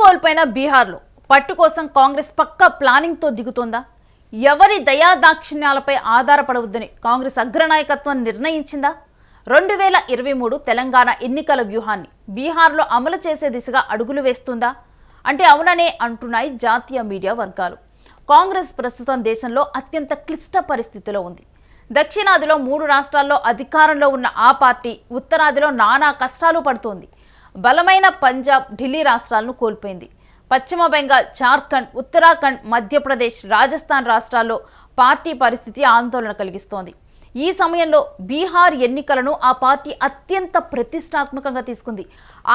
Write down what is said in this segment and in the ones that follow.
కోల్పోయిన బీహార్లో పట్టు కోసం కాంగ్రెస్ పక్కా ప్లానింగ్తో దిగుతోందా? ఎవరి దయాదాక్షిణ్యాలపై ఆధారపడవద్దని కాంగ్రెస్ అగ్రనాయకత్వం నిర్ణయించిందా? 2023 తెలంగాణ ఎన్నికల వ్యూహాన్ని బీహార్లో అమలు చేసే దిశగా అడుగులు వేస్తుందా అంటే అవుననే అంటున్నాయి జాతీయ మీడియా వర్గాలు. కాంగ్రెస్ ప్రస్తుతం దేశంలో అత్యంత క్లిష్ట పరిస్థితిలో ఉంది. దక్షిణాదిలో 3 రాష్ట్రాల్లో అధికారంలో ఉన్న ఆ పార్టీ ఉత్తరాదిలో నానా కష్టాలు పడుతోంది. బలమైన పంజాబ్, ఢిల్లీ రాష్ట్రాలను కోల్పోయింది. పశ్చిమ బెంగాల్, జార్ఖండ్, ఉత్తరాఖండ్, మధ్యప్రదేశ్, రాజస్థాన్ రాష్ట్రాల్లో పార్టీ పరిస్థితి ఆందోళన కలిగిస్తోంది. ఈ సమయంలో బీహార్ ఎన్నికలను ఆ పార్టీ అత్యంత ప్రతిష్టాత్మకంగా తీసుకుంది.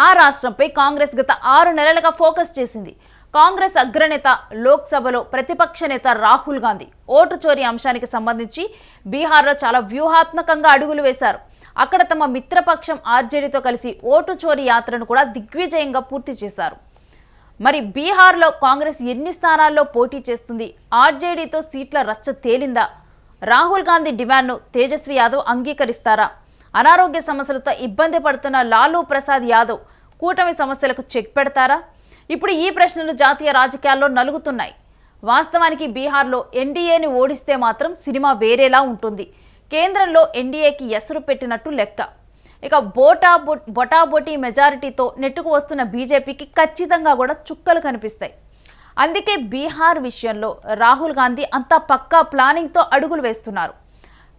ఆ రాష్ట్రంపై కాంగ్రెస్ గత 6 నెలలుగా ఫోకస్ చేసింది. కాంగ్రెస్ అగ్రనేత, లోక్సభలో ప్రతిపక్ష నేత రాహుల్ గాంధీ ఓటు చోరీ అంశానికి సంబంధించి బీహార్లో చాలా వ్యూహాత్మకంగా అడుగులు వేశారు. అక్కడ తమ మిత్రపక్షం ఆర్జేడీతో కలిసి ఓటు చోరీ యాత్రను కూడా దిగ్విజయంగా పూర్తి చేశారు. మరి బీహార్లో కాంగ్రెస్ ఎన్ని స్థానాల్లో పోటీ చేస్తుంది? ఆర్జేడీతో సీట్ల రచ్చ తేలిందా? రాహుల్ గాంధీ డిమాండ్ను తేజస్వి యాదవ్ అంగీకరిస్తారా? అనారోగ్య సమస్యలతో ఇబ్బంది పడుతున్న లాలూ ప్రసాద్ యాదవ్ కూటమి సమస్యలకు చెక్ పెడతారా? ఇప్పుడు ఈ ప్రశ్నలు జాతీయ రాజకీయాల్లో నలుగుతున్నాయి. వాస్తవానికి బీహార్లో ఎన్డీఏని ఓడిస్తే మాత్రం సినిమా వేరేలా ఉంటుంది. కేంద్రంలో ఎన్డీఏకి ఎసరు పెట్టినట్టు లెక్క. ఇక బొటాబొటీ మెజారిటీతో నెట్టుకు వస్తున్న బీజేపీకి ఖచ్చితంగా కూడా చుక్కలు కనిపిస్తాయి. అందుకే బీహార్ విషయంలో రాహుల్ గాంధీ అంతా పక్కా ప్లానింగ్తో అడుగులు వేస్తున్నారు.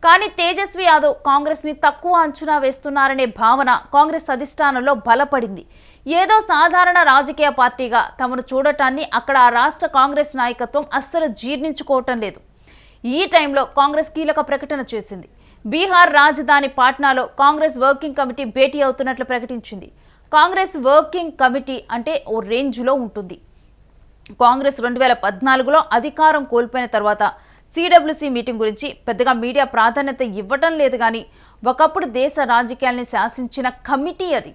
కానీ తేజస్వి యాదవ్ కాంగ్రెస్ని తక్కువ అంచనా వేస్తున్నారనే భావన కాంగ్రెస్ అధిష్టానంలో బలపడింది. ఏదో సాధారణ రాజకీయ పార్టీగా తమను చూడటాన్ని అక్కడ ఆ రాష్ట్ర కాంగ్రెస్ నాయకత్వం అస్సలు జీర్ణించుకోవటం లేదు. ఈ టైంలో కాంగ్రెస్ కీలక ప్రకటన చేసింది. బీహార్ రాజధాని పాట్నాలో కాంగ్రెస్ వర్కింగ్ కమిటీ భేటీ అవుతున్నట్లు ప్రకటించింది. కాంగ్రెస్ వర్కింగ్ కమిటీ అంటే ఓ రేంజ్లో ఉంటుంది. కాంగ్రెస్ 2014లో అధికారం కోల్పోయిన తర్వాత సిడబ్ల్యూసీ మీటింగ్ గురించి పెద్దగా మీడియా ప్రాధాన్యత ఇవ్వటం లేదు. కానీ ఒకప్పుడు దేశ రాజకీయాల్ని శాసించిన కమిటీ అది.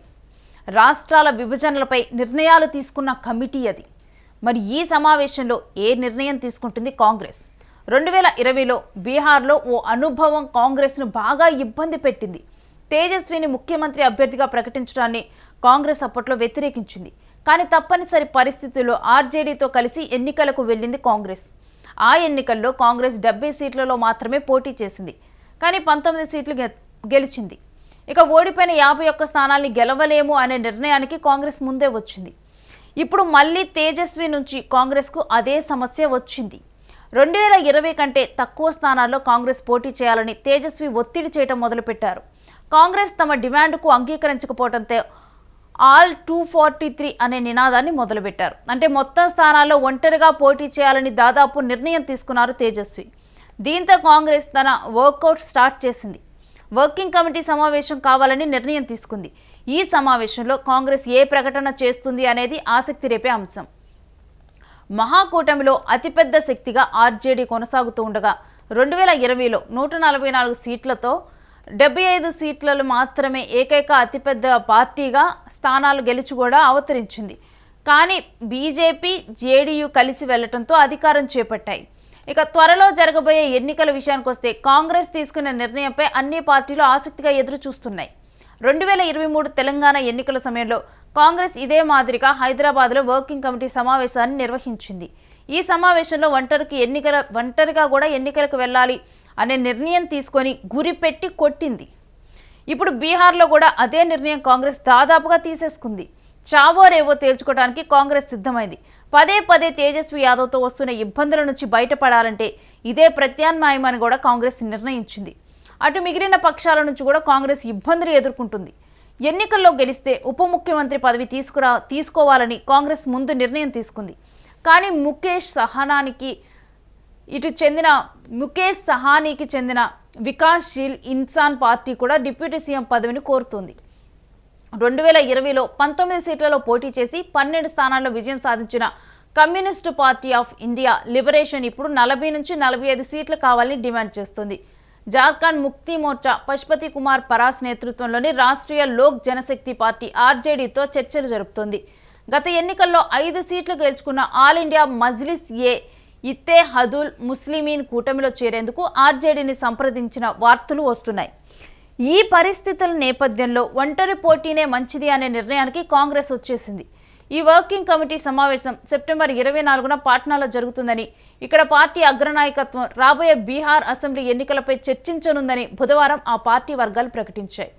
రాష్ట్రాల విభజనలపై నిర్ణయాలు తీసుకున్న కమిటీ అది. మరి ఈ సమావేశంలో ఏ నిర్ణయం తీసుకుంటుంది కాంగ్రెస్? 2020లో బీహార్లో ఓ అనుభవం కాంగ్రెస్ను బాగా ఇబ్బంది పెట్టింది. తేజస్విని ముఖ్యమంత్రి అభ్యర్థిగా ప్రకటించడాన్ని కాంగ్రెస్ అప్పట్లో వ్యతిరేకించింది. కానీ తప్పనిసరి పరిస్థితుల్లో ఆర్జేడీతో కలిసి ఎన్నికలకు వెళ్ళింది కాంగ్రెస్. ఆ ఎన్నికల్లో కాంగ్రెస్ 70 సీట్లలో మాత్రమే పోటీ చేసింది. కానీ 19 సీట్లు గెలిచింది. ఇక ఓడిపోయిన 51 స్థానాల్ని గెలవలేము అనే నిర్ణయానికి కాంగ్రెస్ ముందే వచ్చింది. ఇప్పుడు మళ్ళీ తేజస్వి నుంచి కాంగ్రెస్కు అదే సమస్య వచ్చింది. 2020 కంటే తక్కువ స్థానాల్లో కాంగ్రెస్ పోటీ చేయాలని తేజస్వి ఒత్తిడి చేయడం మొదలుపెట్టారు. కాంగ్రెస్ తమ డిమాండ్కు అంగీకరించకపోవడంతో ఆల్ 243 అనే నినాదాన్ని మొదలుపెట్టారు. అంటే మొత్తం స్థానాల్లో ఒంటరిగా పోటీ చేయాలని దాదాపు నిర్ణయం తీసుకున్నారు తేజస్వి. దీంతో కాంగ్రెస్ తన వర్కౌట్ స్టార్ట్ చేసింది. వర్కింగ్ కమిటీ సమావేశం కావాలని నిర్ణయం తీసుకుంది. ఈ సమావేశంలో కాంగ్రెస్ ఏ ప్రకటన చేస్తుంది అనేది ఆసక్తి రేపే అంశం. మహాకూటమిలో అతిపెద్ద శక్తిగా ఆర్జేడీ కొనసాగుతూ ఉండగా 2020లో 144 సీట్లతో 75 సీట్లలో మాత్రమే ఏకైక అతిపెద్ద పార్టీగా స్థానాలు గెలిచి కూడా అవతరించింది. కానీ బీజేపీ, జేడీయూ కలిసి వెళ్లడంతో అధికారం చేపట్టాయి. ఇక త్వరలో జరగబోయే ఎన్నికల విషయానికి వస్తే కాంగ్రెస్ తీసుకున్న నిర్ణయంపై అన్ని పార్టీలు ఆసక్తిగా ఎదురు చూస్తున్నాయి. 2023 తెలంగాణ ఎన్నికల సమయంలో కాంగ్రెస్ ఇదే మాదిరిగా హైదరాబాద్లో వర్కింగ్ కమిటీ సమావేశాన్ని నిర్వహించింది. ఈ సమావేశంలో ఒంటరిగా కూడా ఎన్నికలకు వెళ్ళాలి అనే నిర్ణయం తీసుకొని గురిపెట్టి కొట్టింది. ఇప్పుడు బీహార్లో కూడా అదే నిర్ణయం కాంగ్రెస్ దాదాపుగా తీసేసుకుంది. చావో రేవో తేల్చుకోవడానికి కాంగ్రెస్ సిద్ధమైంది. పదే తేజస్వి యాదవ్తో వస్తున్న ఇబ్బందుల నుంచి బయటపడాలంటే ఇదే ప్రత్యామ్నాయమని కూడా కాంగ్రెస్ నిర్ణయించింది. అటు మిగిలిన పక్షాల నుంచి కూడా కాంగ్రెస్ ఇబ్బందులు ఎదుర్కొంటుంది. ఎన్నికల్లో గెలిస్తే ఉప ముఖ్యమంత్రి పదవి తీసుకోవాలని కాంగ్రెస్ ముందు నిర్ణయం తీసుకుంది. కానీ ముఖేష్ సహానీకి చెందిన వికాస్శీల్ ఇన్సాన్ పార్టీ కూడా డిప్యూటీ సీఎం పదవిని కోరుతుంది. 2020లో 19 సీట్లలో పోటీ చేసి 12 స్థానాల్లో విజయం సాధించిన communist party of India liberation ఇప్పుడు 40 నుంచి 45 సీట్లు కావాలని డిమాండ్ చేస్తుంది. జార్ఖండ్ ముక్తి మోర్చా పశుపతి కుమార్ పరాస్ నేతృత్వంలోని రాష్ట్రీయ లోక్ జనశక్తి పార్టీ ఆర్జేడీతో చర్చలు జరుపుతోంది. గత ఎన్నికల్లో 5 సీట్లు గెలుచుకున్న ఆల్ ఇండియా మజ్లిస్ ఇత్తెహాదుల్ ముస్లిమీన్ కూటమిలో చేరేందుకు ఆర్జేడీని సంప్రదించిన వార్తలు వస్తున్నాయి. ఈ పరిస్థితుల నేపథ్యంలో ఒంటరి పోటీనే మంచిది అనే నిర్ణయానికి కాంగ్రెస్ వచ్చేసింది. ఈ వర్కింగ్ కమిటీ సమావేశం సెప్టెంబర్ 24న పాట్నాలో జరుగుతుందని, ఇక్కడ పార్టీ అగ్రనాయకత్వం రాబోయే బీహార్ అసెంబ్లీ ఎన్నికలపై చర్చించనుందని బుధవారం ఆ పార్టీ వర్గాలు ప్రకటించాయి.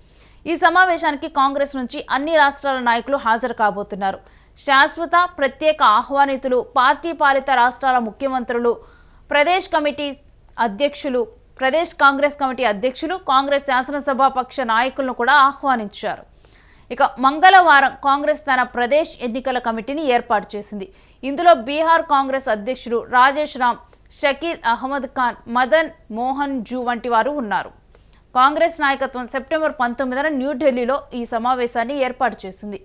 ఈ సమావేశానికి కాంగ్రెస్ నుంచి అన్ని రాష్ట్రాల నాయకులు హాజరు కాబోతున్నారు. శాశ్వత, ప్రత్యేక ఆహ్వానితులు, పార్టీ పాలిత రాష్ట్రాల ముఖ్యమంత్రులు, ప్రదేశ్ కాంగ్రెస్ కమిటీ అధ్యక్షులు, కాంగ్రెస్ శాసనసభాపక్ష నాయకులను కూడా ఆహ్వానించారు. ఇక మంగళవారం కాంగ్రెస్ తన ప్రదేశ్ ఎన్నికల కమిటీని ఏర్పాటు చేసింది. ఇందులో బీహార్ కాంగ్రెస్ అధ్యక్షుడు రాజేష్ రామ్, షకీల్ అహ్మద్ ఖాన్, మదన్ మోహన్ జూ వంటి వారు ఉన్నారు. కాంగ్రెస్ నాయకత్వం సెప్టెంబర్ 19న న్యూఢిల్లీలో ఈ సమావేశాన్ని ఏర్పాటు చేసింది.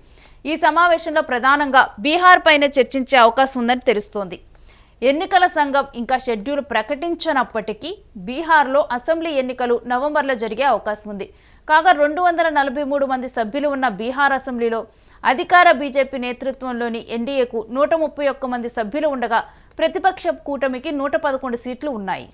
ఈ సమావేశంలో ప్రధానంగా బీహార్ పైన చర్చించే అవకాశం ఉందని తెలుస్తోంది. ఎన్నికల సంఘం ఇంకా షెడ్యూల్ ప్రకటించనప్పటికీ బీహార్లో అసెంబ్లీ ఎన్నికలు నవంబర్లో జరిగే అవకాశం ఉంది. కాగా 243 మంది సభ్యులు ఉన్న బీహార్ అసెంబ్లీలో అధికార బీజేపీ నేతృత్వంలోని ఎన్డీఏకు 131 మంది సభ్యులు ఉండగా ప్రతిపక్ష కూటమికి 111 సీట్లు ఉన్నాయి.